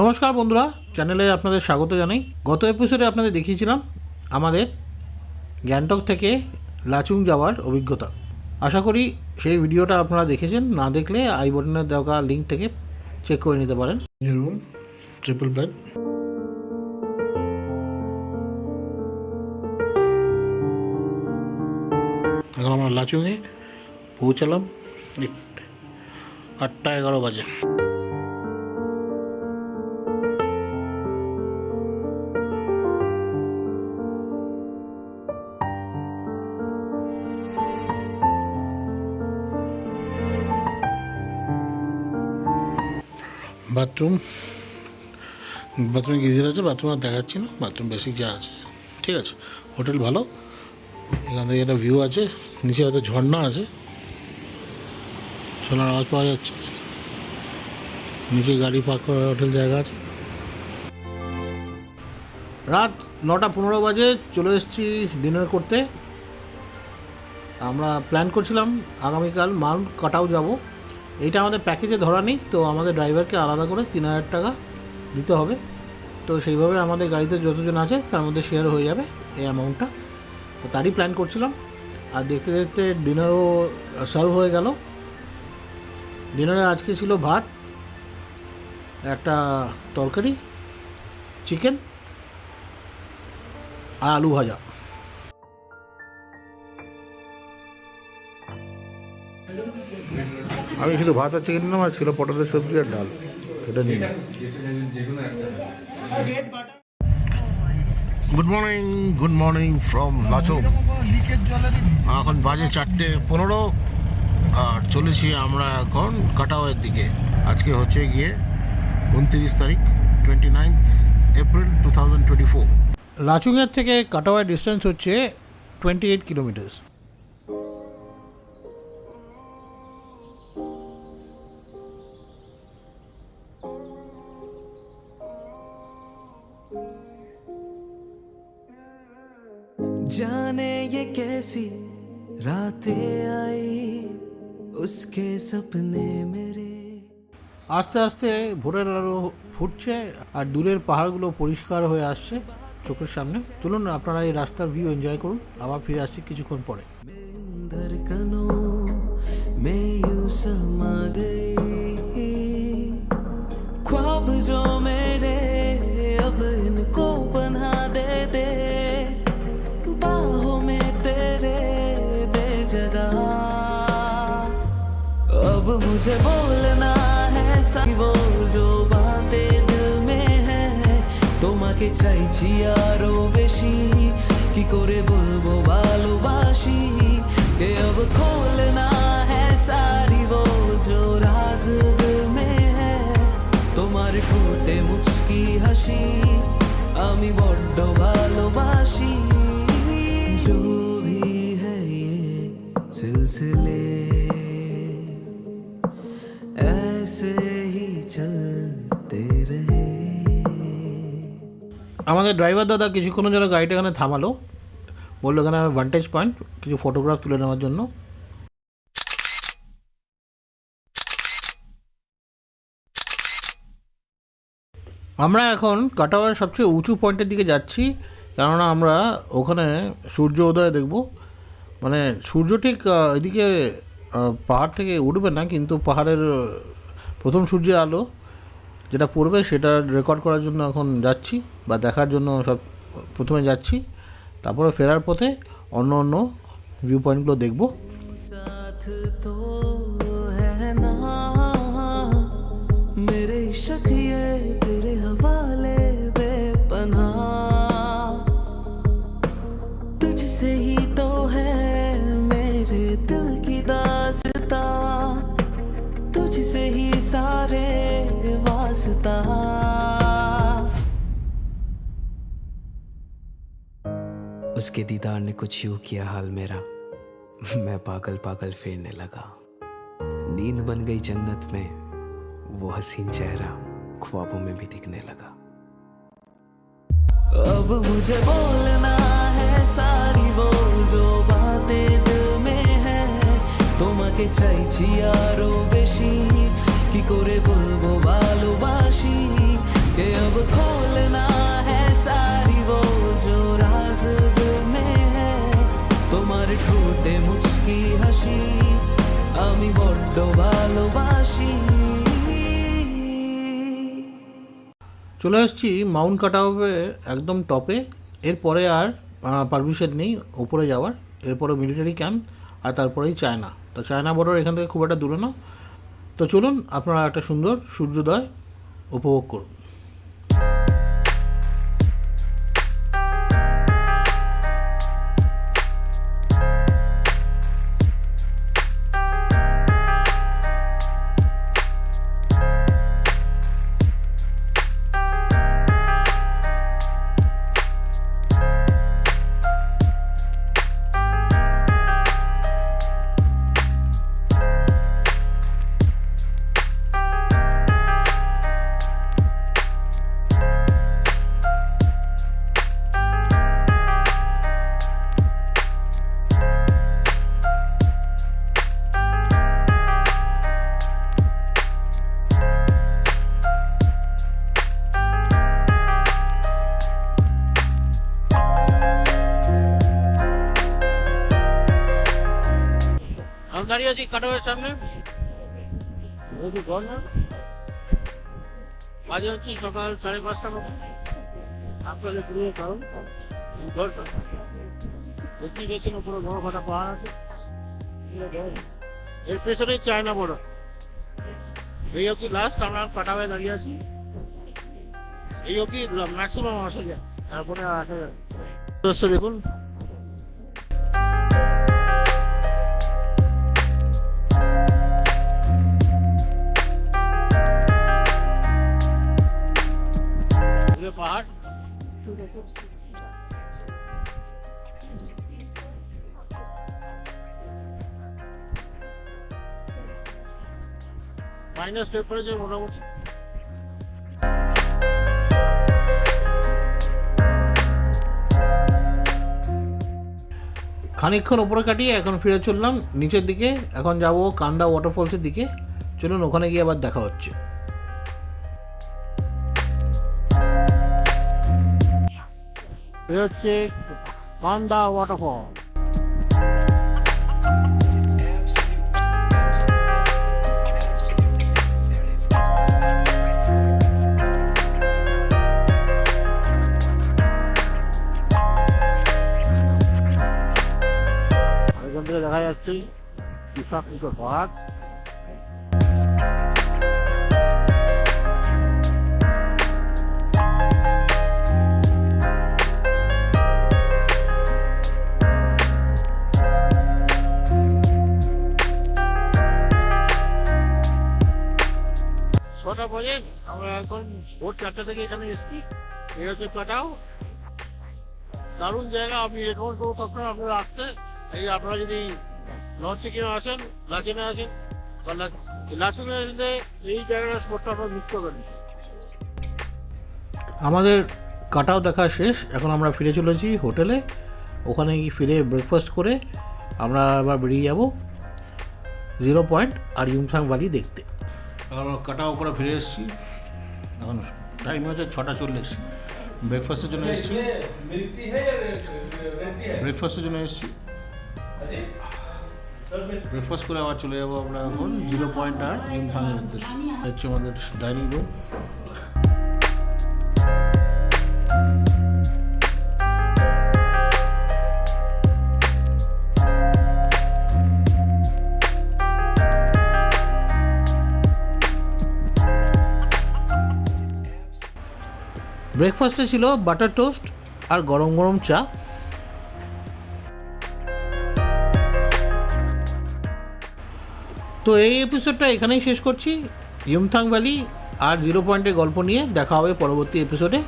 নমস্কার বন্ধুরা, চ্যানেলে আপনাদের স্বাগত জানাই। গত এপিসোডে আপনাদের দেখিয়েছিলাম আমাদের গ্যাংটক থেকে লাচুং যাওয়ার অভিজ্ঞতা। আশা করি সেই ভিডিওটা আপনারা দেখেছেন। না দেখলে আই বাটনে দেওয়া লিঙ্ক থেকে চেক করে নিতে পারেন। Room, triple bed. এখন আমরা লাচুংয়ে পৌঁছালাম 8:11 বাজে। বাথরুমে গিজার আছে, বাথরুম আর দেখাচ্ছি না, বাথরুম বেসিক যা আছে ঠিক আছে। হোটেল ভালো, এখান থেকে একটা ভিউ আছে, নিচে হয়তো ঝর্ণা আছে, সোনার আওয়াজ পাওয়া যাচ্ছে। নিচে গাড়ি পার্ক করার হোটেল জায়গা আছে। রাত 9:15 বাজে চলে এসেছি ডিনার করতে। আমরা প্ল্যান করছিলাম আগামীকাল মাউন্ট কাটাও যাব। এইটা আমাদের প্যাকেজে ধরা নেই, তো আমাদের ড্রাইভারকে আলাদা করে 3000 টাকা দিতে হবে। তো সেইভাবে আমাদের গাড়িতে যতজন আছে তার মধ্যে শেয়ার হয়ে যাবে এই অ্যামাউন্টটা। তো তারই প্ল্যান করছিলাম। আর দেখতে দেখতে ডিনারও সার্ভ হয়ে গেল। ডিনারে আজকে ছিল ভাত, একটা তরকারি, চিকেন আর আলু ভাজা। আমি শুধু ভাত আর চিকেন নিলাম, আর ছিল পটলের সবজি আর ডাল, এটা নিয়ে। Good morning from Lachung. এখন বাজে 4:15 আর চলেছি আমরা এখন কাটাওয়ের দিকে। আজকে হচ্ছে গিয়ে 29 তারিখ, 29 এপ্রিল 2024। লাচুংয়ের থেকে কাটাওয়ের ডিস্টেন্স হচ্ছে 28 কিলোমিটার্স। जाने ये कैसी रातें आई उसके सपने मेरे। আস্তে আস্তে ভোরের আলো ফুটছে আর দূরের পাহাড়গুলো পরিষ্কার হয়ে আসছে চোখের সামনে। চলুন আপনারা এই রাস্তার ভিউ এনজয় করুন। আবার ফিরে আসছি কিছুক্ষণ পরে। धड़कनों में यूं समा गई ख्वाब जो मेरे अब इनको बना दे बाहों में तेरे दे जगह। अब मुझे बोलना है सारी वो जो बातें दिल में है তোমাকে চাইছি আরো বেশি কি করে বলবো ভালোবাসি कि अब खोलना है सारी वो जो राज दिल में है তোমার ঠোঁটে মুচকি হাসি আমি বড্ড ভালোবাসি। जो भी है ये सिलसिले ऐसे ही चलते रहे। আমাদের ড্রাইভার দাদা কিছুক্ষণের জন্য গাড়িটা এখানে থামালো, বললো এখানে ভান্টেজ পয়েন্ট কিছু ফটোগ্রাফ তুলে নেওয়ার জন্য। আমরা এখন কাটাওয়ার সবচেয়ে উঁচু পয়েন্টের দিকে যাচ্ছি, কেননা আমরা ওখানে সূর্য উদয় দেখব। মানে সূর্য ঠিক এদিকে পাহাড় থেকে উঠবে না, কিন্তু পাহাড়ের প্রথম সূর্যের আলো যেটা পড়বে সেটা রেকর্ড করার জন্য এখন যাচ্ছি, বা দেখার জন্য সব প্রথমে যাচ্ছি। তারপরে ফেরার পথে অন্য অন্য ভিউ পয়েন্টগুলো দেখব। साथ तो है ना मेरे शक ये तेरे हवाले बेपनाह तुझसे ही तो है मेरे दिल की दास्तां तुझसे ही सारे वास्ता। उसके दीदार ने कुछ यूं किया हाल मेरा मैं पागल पागल फिरने लगा नींद बन गई जन्नत में वो हसीन चेहरा ख्वाबों में भी दिखने लगा। अब मुझे बोलना है सारी वो जो बातें दिल में है তোমাকে চাইছি আরো বেশি কি করে বলবো ভালোবাসি कि अब खोलना है सारी वो जो राज दिल में है তোমার ঠোঁটে মুচকি হাসি আমি বড্ড ভালোবাসি চলে এসেছি মাউন্ট কাটাউয়ের একদম টপে। এরপরে আর পারমিশন নেই ওপরে যাওয়ার, এরপরে মিলিটারি ক্যাম্প আর তারপরেই চায়না। তো চায়না বর্ডার এখান থেকে খুব একটা দূরে না। তো চলুন আপনারা একটা সুন্দর সূর্যোদয় উপভোগ করুন। আমি দাঁড়িয়ে আছি কাটাওয়ের সামনে। বাজে হচ্ছে সকাল 5:30 মতো। আপনাদের পুরো কারণ দেখতেই পেয়েছেন পুরো বড় ফাটা পাহাড় আছে, এর পেছনেই চায়না বর্ডার। এই অব্দি লাস্ট আমরা কাটাওয়ে দাঁড়িয়ে আছি, এই অব্দি ম্যাক্সিমাম আসা যায়, তারপরে আসা যায়। দেখুন পাহাড়, মাইনাস টেম্পারেচার মোটামুটি। খানিকক্ষণ ওপরে কাটিয়ে এখন ফিরে চললাম নিচের দিকে। এখন যাব কান্দা ওয়াটারফলসের দিকে। চলুন ওখানে গিয়ে আবার দেখা হচ্ছে। হচ্ছে কান্দা ওয়াটারফল। এখান থেকে দেখা যাচ্ছে বিশাল পাহাড়। ছটা বাজে, আমরা এখন ভোর 4টা থেকে এখানে এসেছি। এই হচ্ছে কাটাও, দারুণ জায়গা। আমি রেকমেন্ড করবো সবসময় আপনারা আসতে। এই আপনারা যদি নর্থ সিকিমে আসেন, লাচেনে আসেন বা লাচেনে এলে এই জায়গাটা স্পটটা আপনারা মিস করবেন। আমাদের কাটাও দেখা শেষ, এখন আমরা ফিরে চলেছি হোটেলে। ওখানে গিয়ে ফিরে ব্রেকফাস্ট করে আমরা আবার বেরিয়ে যাব 0 পয়েন্ট আর ইউমথাং ভ্যালি দেখতে। এখন কাটাও করে ফিরে এসেছি, এখন টাইম হচ্ছে 6:40। ব্রেকফাস্টের জন্য এসেছি, ব্রেকফাস্ট করে আবার চলে যাবো আমরা এখন 0 পয়েন্ট আর ইউমথাংয়ের উদ্দেশ্যে। হচ্ছে আমাদের ডাইনিং রুম। ব্রেকফাস্টে ছিল বাটার টোস্ট আর গরম গরম চা। তো এই এপিসোডটা এখানেই শেষ করছি। ইউমথাং ভ্যালি আর 0 পয়েন্টের গল্প নিয়ে দেখা হবে পরবর্তী এপিসোডে।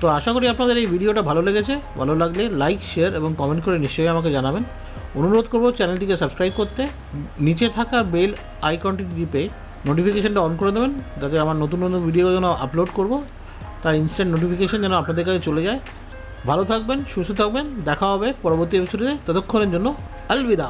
তো আশা করি আপনাদের এই ভিডিওটা ভালো লেগেছে। ভালো লাগলে লাইক, শেয়ার এবং কমেন্ট করে নিশ্চয়ই আমাকে জানাবেন। অনুরোধ করব চ্যানেলটিকে সাবস্ক্রাইব করতে, নিচে থাকা বেল আইকনটি টিপে নোটিফিকেশানটা অন করে দেবেন, যাতে আমার নতুন নতুন ভিডিও যেন আপলোড করব তার ইনস্ট্যান্ট নোটিফিকেশান যেন আপনাদের কাছে চলে যায়। ভালো থাকবেন, সুস্থ থাকবেন, দেখা হবে পরবর্তী এপিসোডে। ততক্ষণের জন্য আলবিদা।